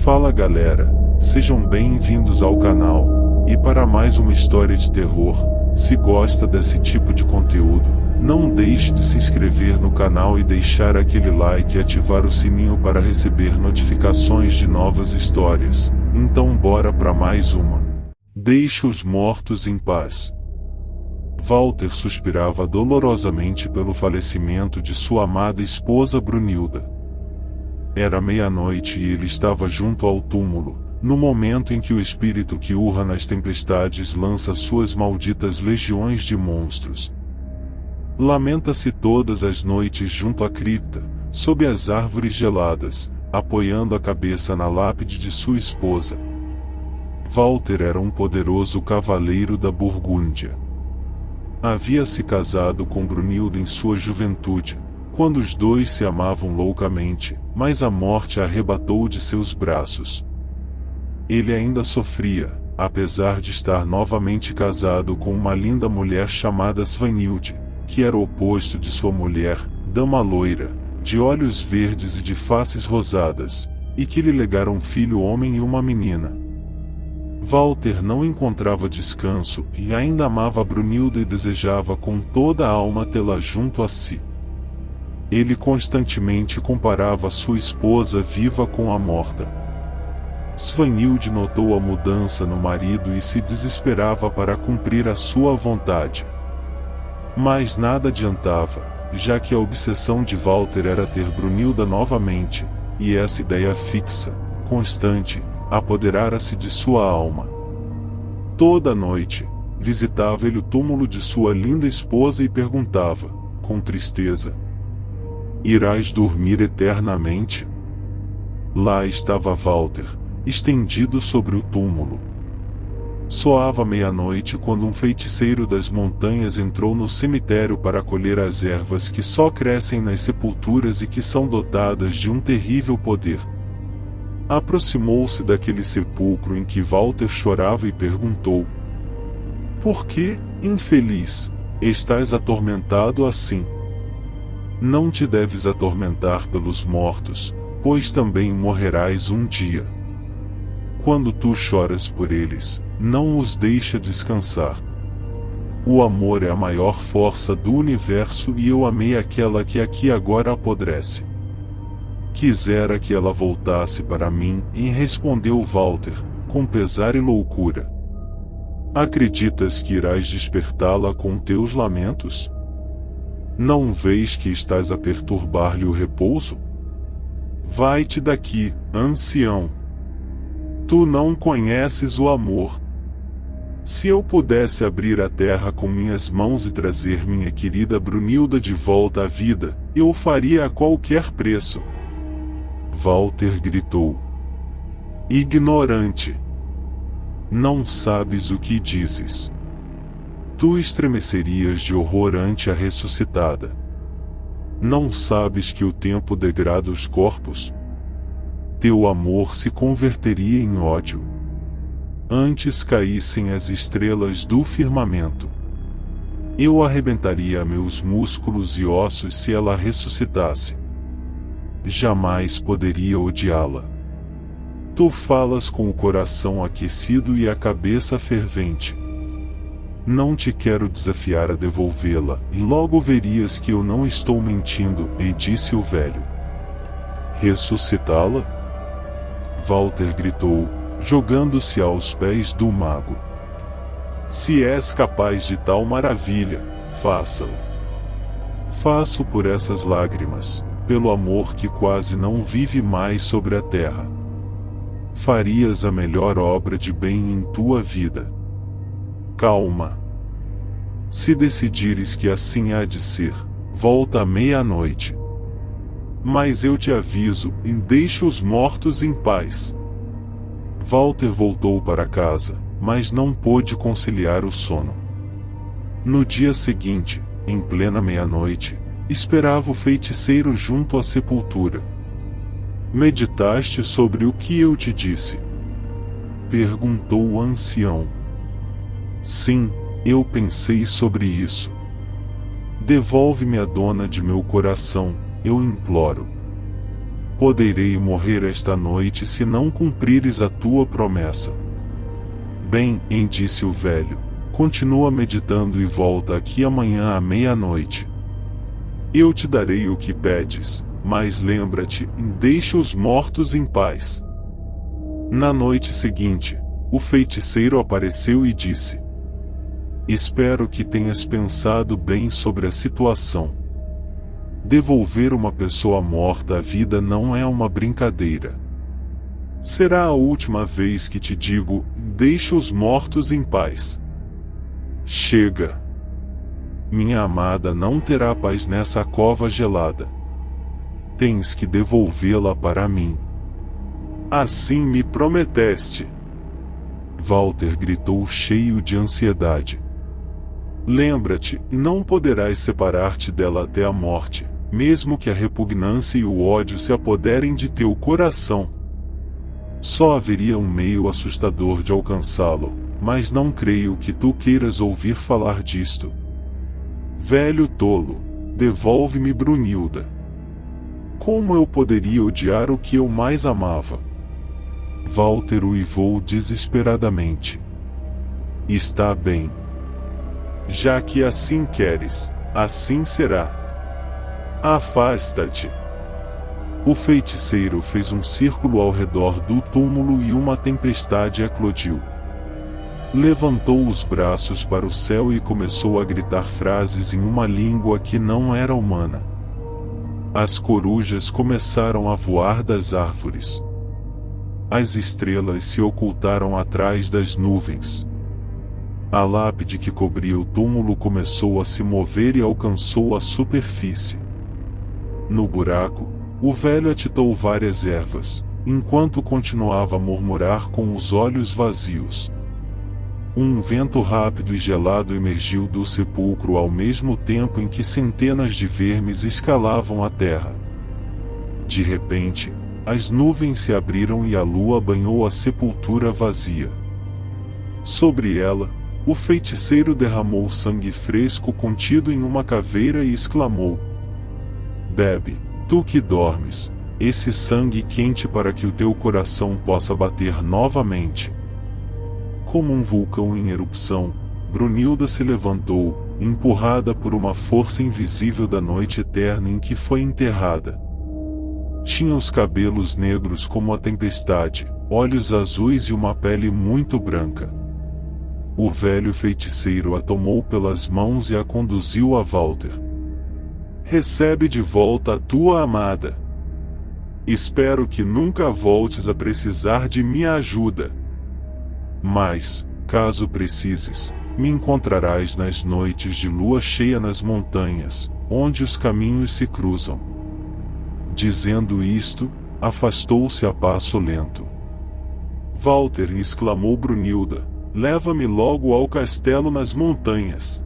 Fala galera, sejam bem-vindos ao canal, e para mais uma história de terror. Se gosta desse tipo de conteúdo, não deixe de se inscrever no canal e deixar aquele like e ativar o sininho para receber notificações de novas histórias. Então bora para mais uma. Deixe os mortos em paz. Walter suspirava dolorosamente pelo falecimento de sua amada esposa Brunilda. Era meia-noite e ele estava junto ao túmulo, no momento em que o espírito que urra nas tempestades lança suas malditas legiões de monstros. Lamenta-se todas as noites junto à cripta, sob as árvores geladas, apoiando a cabeça na lápide de sua esposa. Walter era um poderoso cavaleiro da Burgúndia. Havia se casado com Brunilda em sua juventude, quando os dois se amavam loucamente, mas a morte a arrebatou de seus braços. Ele ainda sofria, apesar de estar novamente casado com uma linda mulher chamada Svanhilde, que era o oposto de sua mulher, dama loira, de olhos verdes e de faces rosadas, e que lhe legara um filho homem e uma menina. Walter não encontrava descanso e ainda amava Brunilda e desejava com toda a alma tê-la junto a si. Ele constantemente comparava sua esposa viva com a morta. Svanhilde notou a mudança no marido e se desesperava para cumprir a sua vontade. Mas nada adiantava, já que a obsessão de Walter era ter Brunilda novamente, e essa ideia fixa, constante, apoderara-se de sua alma. Toda noite, visitava ele o túmulo de sua linda esposa e perguntava, com tristeza: "Irás dormir eternamente?" Lá estava Walter, estendido sobre o túmulo. Soava meia-noite quando um feiticeiro das montanhas entrou no cemitério para colher as ervas que só crescem nas sepulturas e que são dotadas de um terrível poder. Aproximou-se daquele sepulcro em que Walter chorava e perguntou: "Por que, infeliz, estás atormentado assim? Não te deves atormentar pelos mortos, pois também morrerás um dia. Quando tu choras por eles, não os deixa descansar. O amor é a maior força do universo e eu amei aquela que aqui agora apodrece. Quisera que ela voltasse para mim", e respondeu Walter, com pesar e loucura. "Acreditas que irás despertá-la com teus lamentos? Não vês que estás a perturbar-lhe o repouso? Vai-te daqui, ancião. Tu não conheces o amor. Se eu pudesse abrir a terra com minhas mãos e trazer minha querida Brunilda de volta à vida, eu o faria a qualquer preço." Walter gritou: "Ignorante! Não sabes o que dizes. Tu estremecerias de horror ante a ressuscitada. Não sabes que o tempo degrada os corpos? Teu amor se converteria em ódio. Antes caíssem as estrelas do firmamento. Eu arrebentaria meus músculos e ossos se ela ressuscitasse. Jamais poderia odiá-la. Tu falas com o coração aquecido e a cabeça fervente. Não te quero desafiar a devolvê-la, e logo verias que eu não estou mentindo", e disse o velho. "Ressuscitá-la?" Walter gritou, jogando-se aos pés do mago. "Se és capaz de tal maravilha, faça-o. Faço por essas lágrimas, pelo amor que quase não vive mais sobre a terra. Farias a melhor obra de bem em tua vida. Calma. Se decidires que assim há de ser, volta à meia-noite. Mas eu te aviso, e deixa os mortos em paz." Walter voltou para casa, mas não pôde conciliar o sono. No dia seguinte, em plena meia-noite, esperava o feiticeiro junto à sepultura. "Meditaste sobre o que eu te disse?" perguntou o ancião. "Sim, eu pensei sobre isso. Devolve-me a dona de meu coração, eu imploro." poderei morrer esta noite se não cumprires a tua promessa. Bem, disse o velho, continua meditando e volta aqui amanhã à meia-noite. Eu te darei o que pedes, mas lembra-te, deixa os mortos em paz. Na noite seguinte, o feiticeiro apareceu e disse: Espero que tenhas pensado bem sobre a situação. Devolver uma pessoa morta à vida não é uma brincadeira. Será a última vez que te digo, deixa os mortos em paz. Chega. Minha amada não terá paz nessa cova gelada. Tens que devolvê-la para mim. Assim me prometeste. Walter gritou cheio de ansiedade. Lembra-te, não poderás separar-te dela até a morte, mesmo que a repugnância e o ódio se apoderem de teu coração. Só haveria um meio assustador de alcançá-lo, mas não creio que tu queiras ouvir falar disto. Velho tolo, devolve-me Brunilda. Como eu poderia odiar o que eu mais amava? Walter uivou desesperadamente. Está bem. Já que assim queres, assim será. Afasta-te. O feiticeiro fez um círculo ao redor do túmulo e uma tempestade eclodiu. Levantou os braços para o céu e começou a gritar frases em uma língua que não era humana. As corujas começaram a voar das árvores. As estrelas se ocultaram atrás das nuvens. A lápide que cobria o túmulo começou a se mover e alcançou a superfície. No buraco, o velho atitou várias ervas, enquanto continuava a murmurar com os olhos vazios. Um vento rápido e gelado emergiu do sepulcro ao mesmo tempo em que centenas de vermes escalavam a terra. De repente, as nuvens se abriram e a lua banhou a sepultura vazia. Sobre ela, o feiticeiro derramou sangue fresco contido em uma caveira e exclamou: Bebe, tu que dormes, esse sangue quente para que o teu coração possa bater novamente. Como um vulcão em erupção, Brunilda se levantou, empurrada por uma força invisível da noite eterna em que foi enterrada. Tinha os cabelos negros como a tempestade, olhos azuis e uma pele muito branca. O velho feiticeiro a tomou pelas mãos e a conduziu a Walter. Recebe de volta a tua amada. Espero que nunca voltes a precisar de minha ajuda. Mas, caso precises, me encontrarás nas noites de lua cheia nas montanhas, onde os caminhos se cruzam. Dizendo isto, afastou-se a passo lento. Walter, exclamou Brunilda, leva-me logo ao castelo nas montanhas.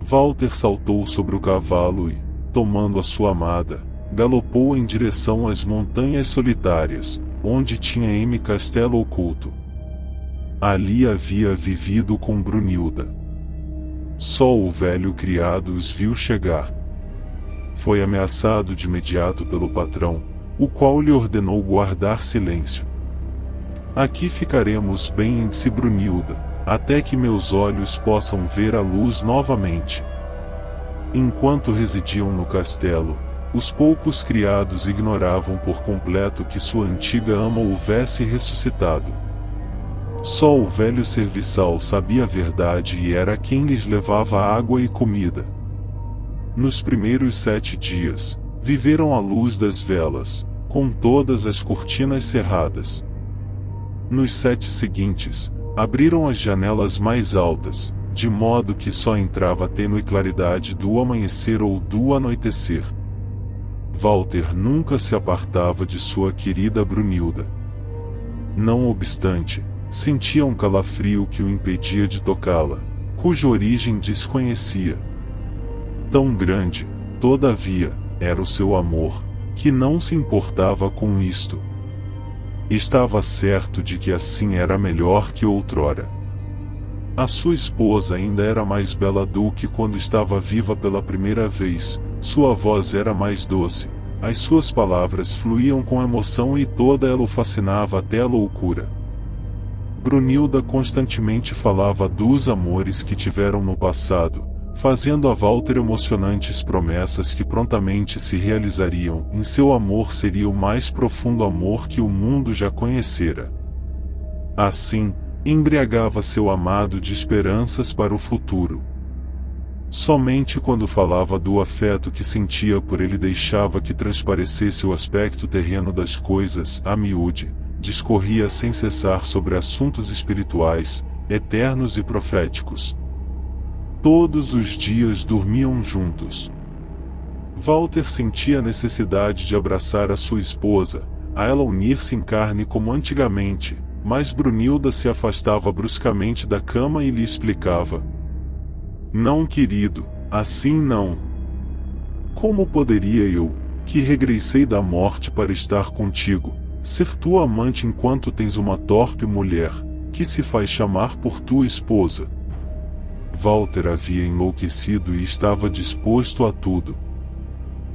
Walter saltou sobre o cavalo e, tomando a sua amada, galopou em direção às montanhas solitárias, onde tinha Castelo oculto. Ali havia vivido com Brunilda. Só o velho criado os viu chegar. Foi ameaçado de imediato pelo patrão, o qual lhe ordenou guardar silêncio. Aqui ficaremos bem, disse Brunilda, até que meus olhos possam ver a luz novamente. Enquanto residiam no castelo, os poucos criados ignoravam por completo que sua antiga ama houvesse ressuscitado. Só o velho serviçal sabia a verdade e era quem lhes levava água e comida. Nos primeiros 7 dias, viveram à luz das velas, com todas as cortinas cerradas. Nos 7 seguintes, abriram as janelas mais altas, de modo que só entrava a tênue claridade do amanhecer ou do anoitecer. Walter nunca se apartava de sua querida Brunilda. Não obstante, sentia um calafrio que o impedia de tocá-la, cuja origem desconhecia. Tão grande, todavia, era o seu amor, que não se importava com isto. Estava certo de que assim era melhor que outrora. A sua esposa ainda era mais bela do que quando estava viva pela primeira vez, sua voz era mais doce, as suas palavras fluíam com emoção e toda ela o fascinava até a loucura. Brunilda constantemente falava dos amores que tiveram no passado, fazendo a Walter emocionantes promessas que prontamente se realizariam. Em seu amor seria o mais profundo amor que o mundo já conhecera. Assim, embriagava seu amado de esperanças para o futuro. Somente quando falava do afeto que sentia por ele deixava que transparecesse o aspecto terreno das coisas, a miúde, discorria sem cessar sobre assuntos espirituais, eternos e proféticos. Todos os dias dormiam juntos. Walter sentia a necessidade de abraçar a sua esposa, a ela unir-se em carne como antigamente, mas Brunilda se afastava bruscamente da cama e lhe explicava: "Não, querido, assim não. Como poderia eu, que regressei da morte para estar contigo, ser tua amante enquanto tens uma torpe mulher, que se faz chamar por tua esposa?" Walter havia enlouquecido e estava disposto a tudo.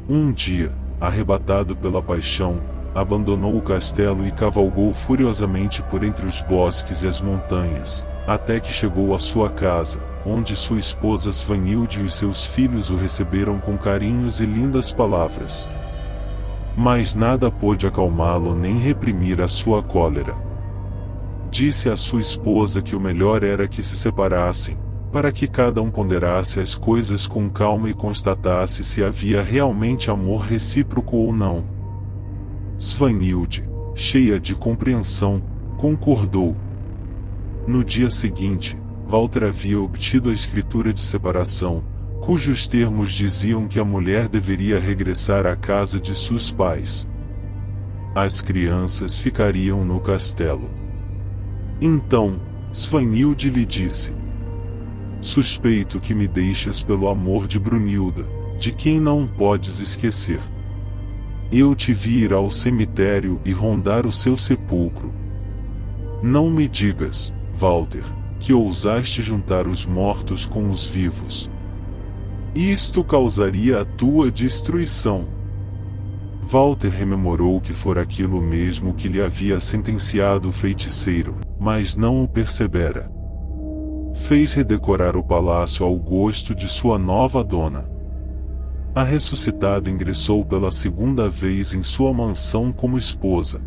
Um dia, arrebatado pela paixão, abandonou o castelo e cavalgou furiosamente por entre os bosques e as montanhas, até que chegou à sua casa, onde sua esposa Svanhilde e os seus filhos o receberam com carinhos e lindas palavras. Mas nada pôde acalmá-lo nem reprimir a sua cólera. Disse à sua esposa que o melhor era que se separassem, para que cada um ponderasse as coisas com calma e constatasse se havia realmente amor recíproco ou não. Svanhilde, cheia de compreensão, concordou. No dia seguinte, Walter havia obtido a escritura de separação, cujos termos diziam que a mulher deveria regressar à casa de seus pais. As crianças ficariam no castelo. Então, Svanhilde lhe disse: "Suspeito que me deixas pelo amor de Brunilda, de quem não podes esquecer. Eu te vi ir ao cemitério e rondar o seu sepulcro. Não me digas, Walter, que ousaste juntar os mortos com os vivos. Isto causaria a tua destruição." Walter rememorou que fora aquilo mesmo que lhe havia sentenciado o feiticeiro, mas não o percebera. Fez redecorar o palácio ao gosto de sua nova dona. A ressuscitada ingressou pela segunda vez em sua mansão como esposa.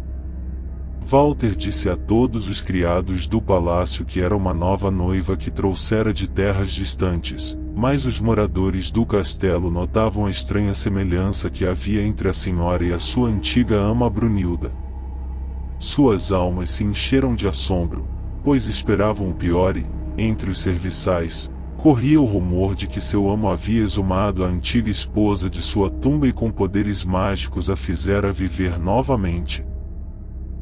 Walter disse a todos os criados do palácio que era uma nova noiva que trouxera de terras distantes, mas os moradores do castelo notavam a estranha semelhança que havia entre a senhora e a sua antiga ama Brunilda. Suas almas se encheram de assombro, pois esperavam o pior e, entre os serviçais, corria o rumor de que seu amo havia exumado a antiga esposa de sua tumba e com poderes mágicos a fizera viver novamente.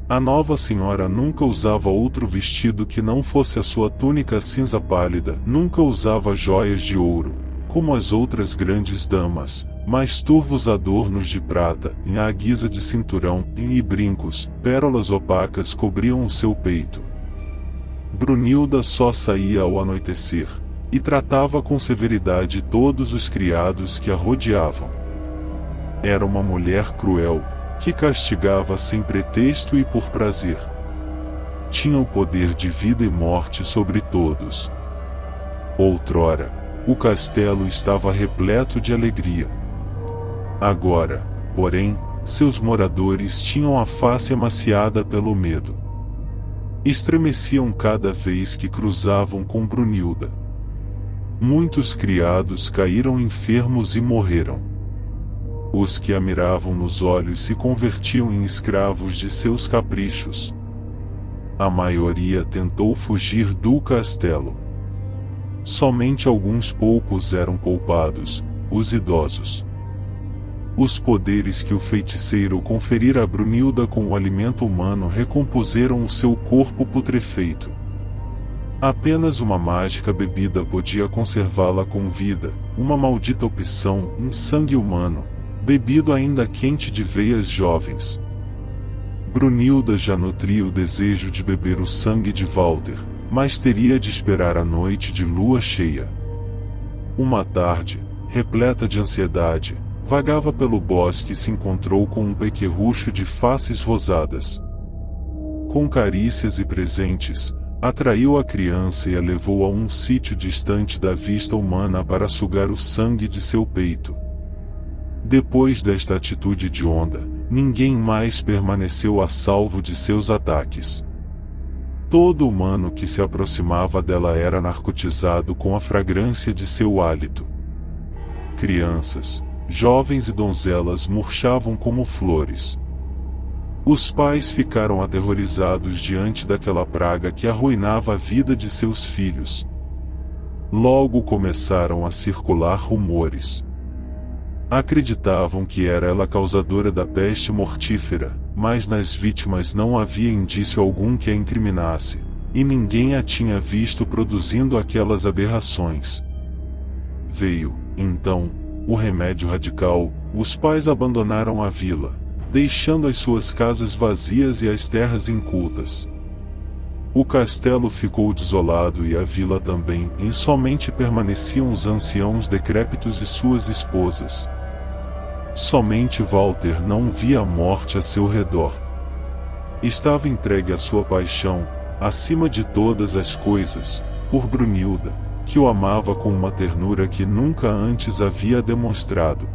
A nova senhora nunca usava outro vestido que não fosse a sua túnica cinza pálida, nunca usava joias de ouro, como as outras grandes damas, mas turvos adornos de prata, à guisa de cinturão, e brincos, pérolas opacas cobriam o seu peito. Brunilda só saía ao anoitecer, e tratava com severidade todos os criados que a rodeavam. Era uma mulher cruel, que castigava sem pretexto e por prazer. Tinha o poder de vida e morte sobre todos. Outrora, o castelo estava repleto de alegria. Agora, porém, seus moradores tinham a face emaciada pelo medo. Estremeciam cada vez que cruzavam com Brunilda. Muitos criados caíram enfermos e morreram. Os que a miravam nos olhos se convertiam em escravos de seus caprichos. A maioria tentou fugir do castelo. Somente alguns poucos eram poupados, os idosos. Os poderes que o feiticeiro conferira a Brunilda com o alimento humano recompuseram o seu corpo putrefeito. Apenas uma mágica bebida podia conservá-la com vida, uma maldita opção, um sangue humano, bebido ainda quente de veias jovens. Brunilda já nutria o desejo de beber o sangue de Walter, mas teria de esperar a noite de lua cheia. Uma tarde, repleta de ansiedade, vagava pelo bosque e se encontrou com um pequerrucho de faces rosadas. Com carícias e presentes, atraiu a criança e a levou a um sítio distante da vista humana para sugar o sangue de seu peito. Depois desta atitude hedionda, ninguém mais permaneceu a salvo de seus ataques. Todo humano que se aproximava dela era narcotizado com a fragrância de seu hálito. Crianças, jovens e donzelas murchavam como flores. Os pais ficaram aterrorizados diante daquela praga que arruinava a vida de seus filhos. Logo começaram a circular rumores. Acreditavam que era ela causadora da peste mortífera, mas nas vítimas não havia indício algum que a incriminasse, e ninguém a tinha visto produzindo aquelas aberrações. Veio, então, o remédio radical. Os pais abandonaram a vila, deixando as suas casas vazias e as terras incultas. O castelo ficou desolado e a vila também, e somente permaneciam os anciãos decrépitos e suas esposas. Somente Walter não via a morte a seu redor. Estava entregue à sua paixão, acima de todas as coisas, por Brunilda, que o amava com uma ternura que nunca antes havia demonstrado.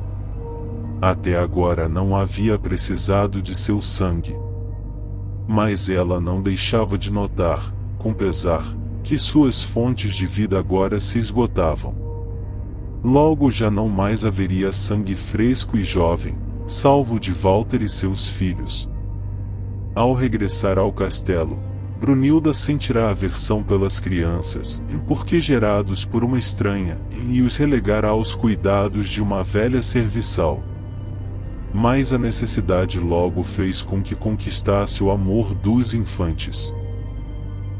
Até agora não havia precisado de seu sangue. Mas ela não deixava de notar, com pesar, que suas fontes de vida agora se esgotavam. Logo já não mais haveria sangue fresco e jovem, salvo de Walter e seus filhos. Ao regressar ao castelo, Brunilda sentirá aversão pelas crianças, porque gerados por uma estranha, e os relegará aos cuidados de uma velha serviçal. Mas a necessidade logo fez com que conquistasse o amor dos infantes.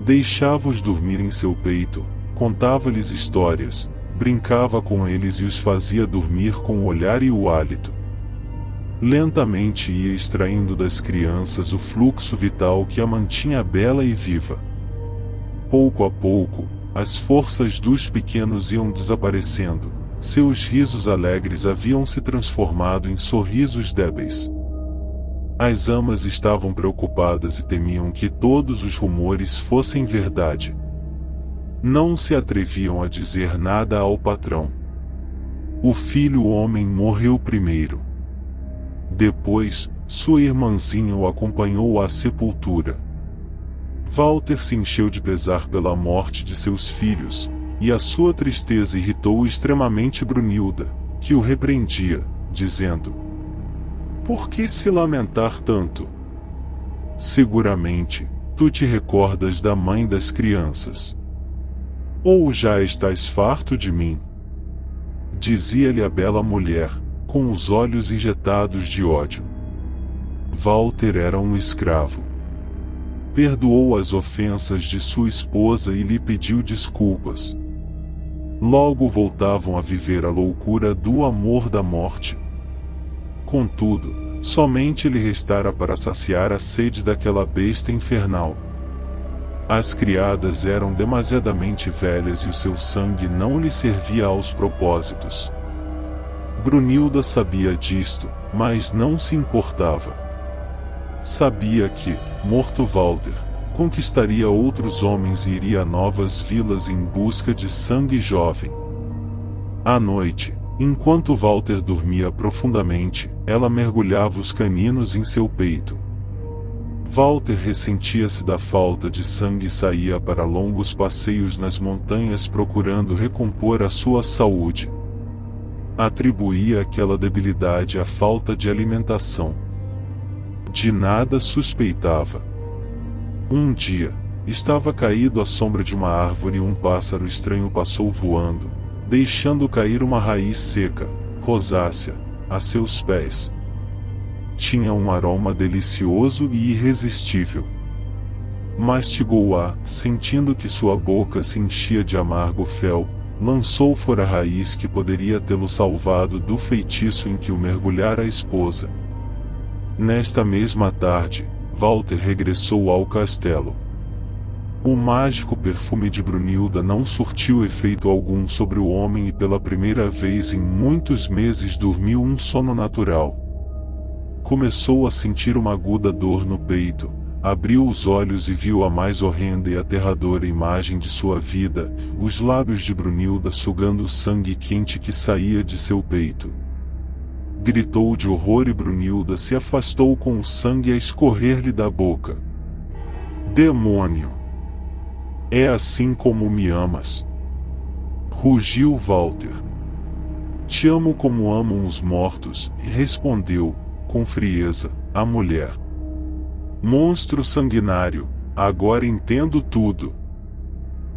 Deixava-os dormir em seu peito, contava-lhes histórias, brincava com eles e os fazia dormir com o olhar e o hálito. Lentamente ia extraindo das crianças o fluxo vital que a mantinha bela e viva. Pouco a pouco, as forças dos pequenos iam desaparecendo, seus risos alegres haviam se transformado em sorrisos débeis. As amas estavam preocupadas e temiam que todos os rumores fossem verdade. Não se atreviam a dizer nada ao patrão. O filho homem morreu primeiro. Depois, sua irmãzinha o acompanhou à sepultura. Walter se encheu de pesar pela morte de seus filhos, e a sua tristeza irritou extremamente Brunilda, que o repreendia, dizendo: "Por que se lamentar tanto? Seguramente, tu te recordas da mãe das crianças. Ou já estás farto de mim?" Dizia-lhe a bela mulher, com os olhos injetados de ódio. Walter era um escravo. Perdoou as ofensas de sua esposa e lhe pediu desculpas. Logo voltavam a viver a loucura do amor da morte. Contudo, somente lhe restara para saciar a sede daquela besta infernal. As criadas eram demasiadamente velhas e o seu sangue não lhe servia aos propósitos. Brunilda sabia disto, mas não se importava. Sabia que, morto Walter, conquistaria outros homens e iria a novas vilas em busca de sangue jovem. À noite, enquanto Walter dormia profundamente, ela mergulhava os caninos em seu peito. Walter ressentia-se da falta de sangue e saía para longos passeios nas montanhas procurando recompor a sua saúde. Atribuía aquela debilidade à falta de alimentação. De nada suspeitava. Um dia, estava caído à sombra de uma árvore e um pássaro estranho passou voando, deixando cair uma raiz seca, rosácea, a seus pés. Tinha um aroma delicioso e irresistível. Mastigou-a, sentindo que sua boca se enchia de amargo fel, lançou fora a raiz que poderia tê-lo salvado do feitiço em que o mergulhara a esposa. Nesta mesma tarde, Walter regressou ao castelo. O mágico perfume de Brunilda não surtiu efeito algum sobre o homem e pela primeira vez em muitos meses dormiu um sono natural. Começou a sentir uma aguda dor no peito, abriu os olhos e viu a mais horrenda e aterradora imagem de sua vida, os lábios de Brunilda sugando o sangue quente que saía de seu peito. Gritou de horror e Brunilda se afastou com o sangue a escorrer-lhe da boca. Demônio! É assim como me amas? Rugiu Walter. Te amo como amam os mortos, respondeu, com frieza, a mulher. Monstro sanguinário, agora entendo tudo.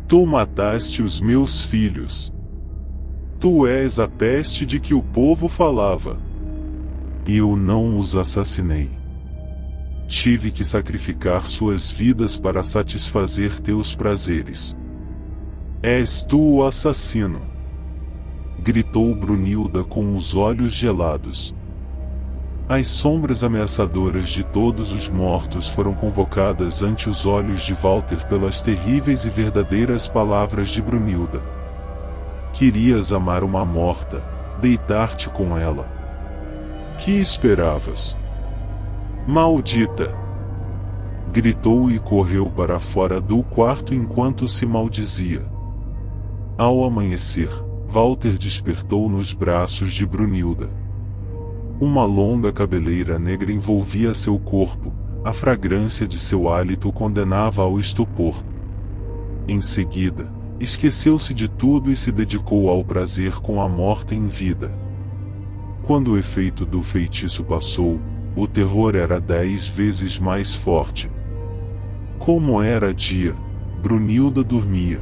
Tu mataste os meus filhos. Tu és a peste de que o povo falava. Eu não os assassinei. Tive que sacrificar suas vidas para satisfazer teus prazeres. És tu o assassino! Gritou Brunilda com os olhos gelados. As sombras ameaçadoras de todos os mortos foram convocadas ante os olhos de Walter pelas terríveis e verdadeiras palavras de Brunilda. Querias amar uma morta, deitar-te com ela. Que esperavas? Maldita! Gritou e correu para fora do quarto enquanto se maldizia. Ao amanhecer, Walter despertou nos braços de Brunilda. Uma longa cabeleira negra envolvia seu corpo, a fragrância de seu hálito o condenava ao estupor. Em seguida, esqueceu-se de tudo e se dedicou ao prazer com a morta em vida. Quando o efeito do feitiço passou, o terror era 10 vezes mais forte. Como era dia, Brunilda dormia.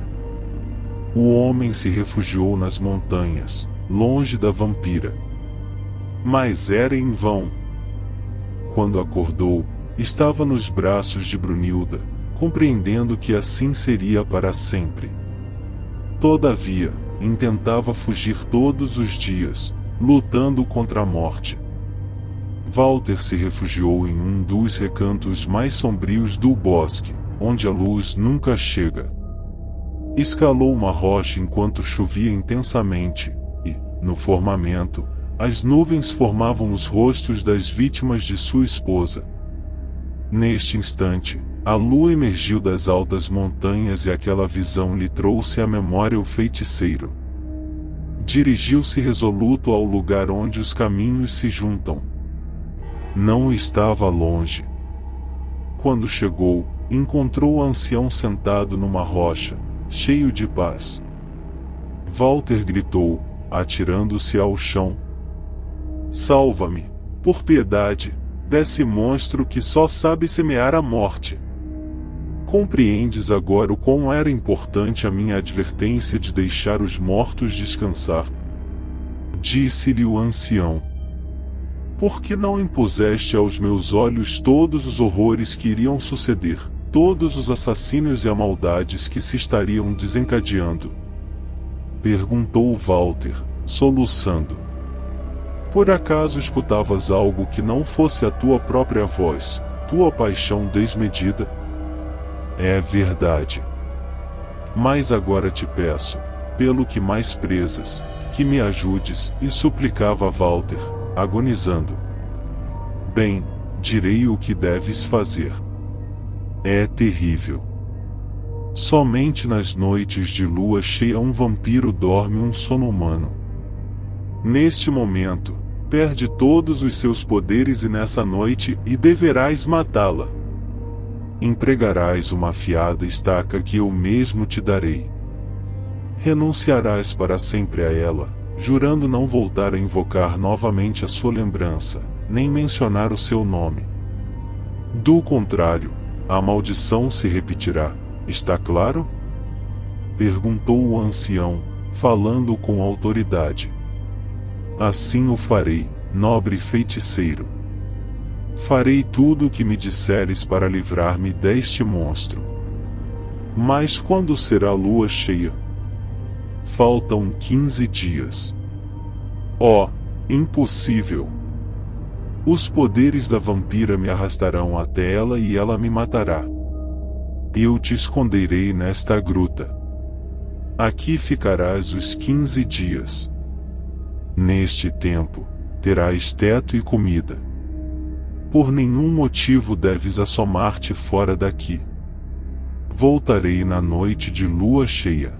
O homem se refugiou nas montanhas, longe da vampira. Mas era em vão. Quando acordou, estava nos braços de Brunilda, compreendendo que assim seria para sempre. Todavia, intentava fugir todos os dias, lutando contra a morte. Walter se refugiou em um dos recantos mais sombrios do bosque, onde a luz nunca chega. Escalou uma rocha enquanto chovia intensamente, e, no firmamento, as nuvens formavam os rostos das vítimas de sua esposa. Neste instante, a lua emergiu das altas montanhas e aquela visão lhe trouxe à memória o feiticeiro. Dirigiu-se resoluto ao lugar onde os caminhos se juntam. Não estava longe. Quando chegou, encontrou o ancião sentado numa rocha, cheio de paz. Walter gritou, atirando-se ao chão. Salva-me, por piedade, desse monstro que só sabe semear a morte. Compreendes agora o quão era importante a minha advertência de deixar os mortos descansar? Disse-lhe o ancião. Por que não impuseste aos meus olhos todos os horrores que iriam suceder, todos os assassínios e a maldades que se estariam desencadeando? Perguntou Walter, soluçando. Por acaso escutavas algo que não fosse a tua própria voz, tua paixão desmedida? É verdade. Mas agora te peço, pelo que mais prezas, que me ajudes, e suplicava Walter, agonizando. Bem, direi o que deves fazer. É terrível. Somente nas noites de lua cheia um vampiro dorme um sono humano. Neste momento, perde todos os seus poderes e nessa noite e deverás matá-la. Empregarás uma afiada estaca que eu mesmo te darei. Renunciarás para sempre a ela, jurando não voltar a invocar novamente a sua lembrança, nem mencionar o seu nome. Do contrário, a maldição se repetirá, está claro? Perguntou o ancião, falando com autoridade. Assim o farei, nobre feiticeiro. Farei tudo o que me disseres para livrar-me deste monstro. Mas quando será a lua cheia? Faltam 15 dias. Oh, impossível! Os poderes da vampira me arrastarão até ela e ela me matará. Eu te esconderei nesta gruta. Aqui ficarás os 15 dias. Neste tempo, terás teto e comida. Por nenhum motivo deves assomar-te fora daqui. Voltarei na noite de lua cheia.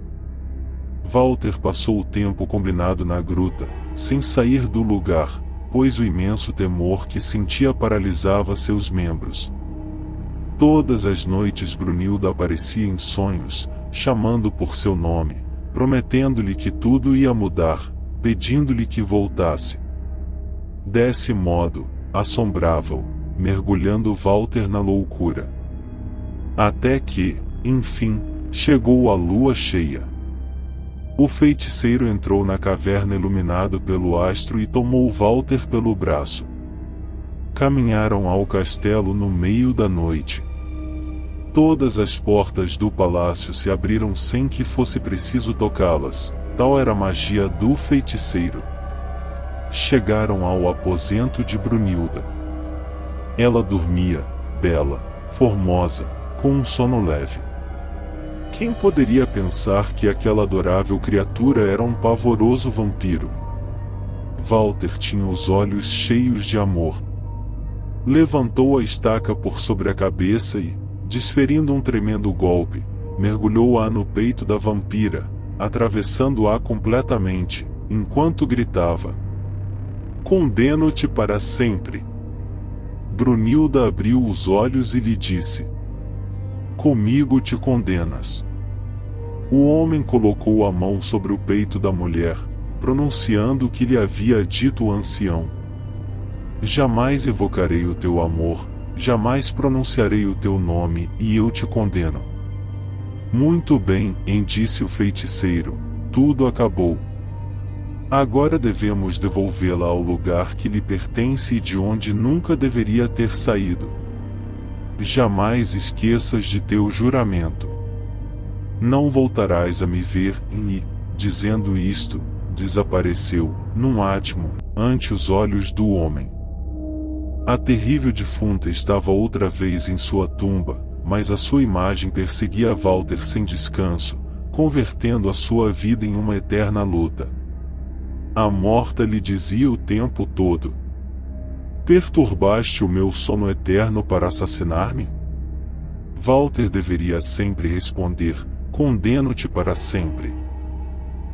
Walter passou o tempo combinado na gruta, sem sair do lugar, pois o imenso temor que sentia paralisava seus membros. Todas as noites Brunilda aparecia em sonhos, chamando por seu nome, prometendo-lhe que tudo ia mudar, pedindo-lhe que voltasse. Desse modo, assombrava-o, mergulhando Walter na loucura. Até que, enfim, chegou a lua cheia. O feiticeiro entrou na caverna iluminado pelo astro e tomou Walter pelo braço. Caminharam ao castelo no meio da noite. Todas as portas do palácio se abriram sem que fosse preciso tocá-las, tal era a magia do feiticeiro. Chegaram ao aposento de Brunilda. Ela dormia, bela, formosa, com um sono leve. Quem poderia pensar que aquela adorável criatura era um pavoroso vampiro? Walter tinha os olhos cheios de amor. Levantou a estaca por sobre a cabeça e, desferindo um tremendo golpe, mergulhou-a no peito da vampira, atravessando-a completamente, enquanto gritava: "Condeno-te para sempre!" Brunilda abriu os olhos e lhe disse: "Comigo te condenas." O homem colocou a mão sobre o peito da mulher, pronunciando o que lhe havia dito o ancião: "Jamais evocarei o teu amor, jamais pronunciarei o teu nome, e eu te condeno." "Muito bem", disse o feiticeiro, "tudo acabou. Agora devemos devolvê-la ao lugar que lhe pertence e de onde nunca deveria ter saído. Jamais esqueças de teu juramento. Não voltarás a me ver." E, dizendo isto, desapareceu, num átimo, ante os olhos do homem. A terrível defunta estava outra vez em sua tumba, mas a sua imagem perseguia Walter sem descanso, convertendo a sua vida em uma eterna luta. A morta lhe dizia o tempo todo: "Perturbaste o meu sono eterno para assassinar-me?" Walter deveria sempre responder: "Condeno-te para sempre."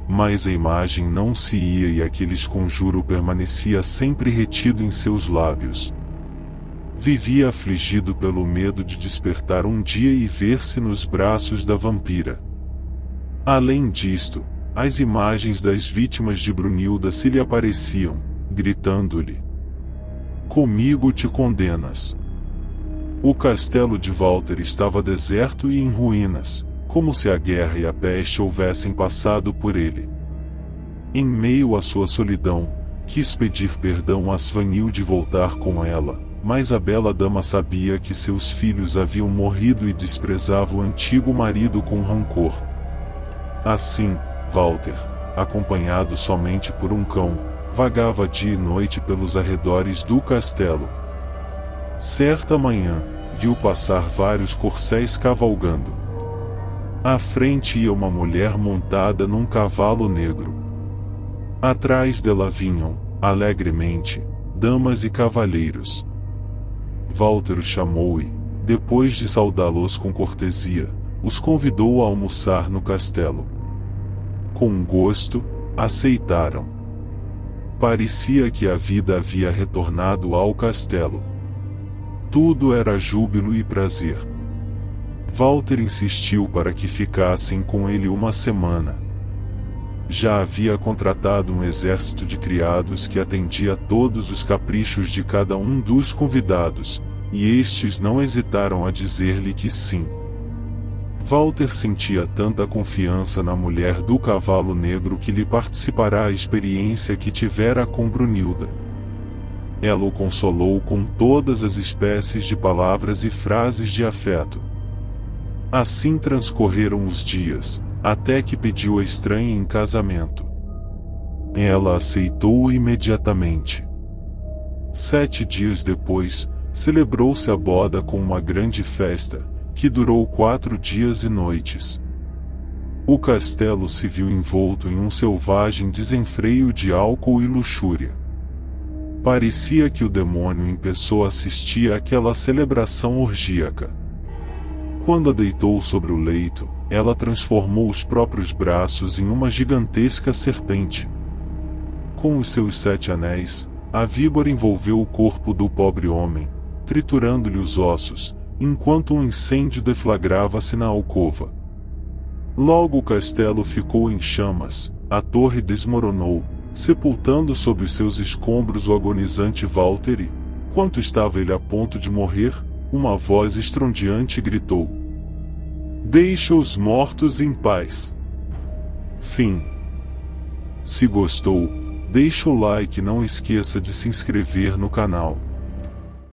Mas a imagem não se ia e aquele conjuro permanecia sempre retido em seus lábios. Vivia afligido pelo medo de despertar um dia e ver-se nos braços da vampira. Além disto, as imagens das vítimas de Brunilda se lhe apareciam, gritando-lhe: "Comigo te condenas." O castelo de Walter estava deserto e em ruínas, como se a guerra e a peste houvessem passado por ele. Em meio à sua solidão, quis pedir perdão a Svanhild de voltar com ela, mas a bela dama sabia que seus filhos haviam morrido e desprezava o antigo marido com rancor. Assim, Walter, acompanhado somente por um cão, vagava dia e noite pelos arredores do castelo. Certa manhã, viu passar vários corcéis cavalgando. À frente ia uma mulher montada num cavalo negro. Atrás dela vinham, alegremente, damas e cavalheiros. Walter os chamou e, depois de saudá-los com cortesia, os convidou a almoçar no castelo. Com gosto, aceitaram. Parecia que a vida havia retornado ao castelo. Tudo era júbilo e prazer. Walter insistiu para que ficassem com ele uma semana. Já havia contratado um exército de criados que atendia a todos os caprichos de cada um dos convidados, e estes não hesitaram a dizer-lhe que sim. Walter sentia tanta confiança na mulher do cavalo negro que lhe participará a experiência que tivera com Brunilda. Ela o consolou com todas as espécies de palavras e frases de afeto. Assim transcorreram os dias, até que pediu a estranha em casamento. Ela aceitou imediatamente. 7 dias depois, celebrou-se a boda com uma grande festa, que durou 4 dias e noites. O castelo se viu envolto em um selvagem desenfreio de álcool e luxúria. Parecia que o demônio em pessoa assistia àquela celebração orgíaca. Quando a deitou sobre o leito, ela transformou os próprios braços em uma gigantesca serpente. Com os seus 7 anéis, a víbora envolveu o corpo do pobre homem, triturando-lhe os ossos, enquanto um incêndio deflagrava-se na alcova. Logo o castelo ficou em chamas, a torre desmoronou, sepultando sob os seus escombros o agonizante Valtteri. Quando estava ele a ponto de morrer, uma voz estrondeante gritou: "Deixa os mortos em paz." Fim. Se gostou, deixa o like e não esqueça de se inscrever no canal.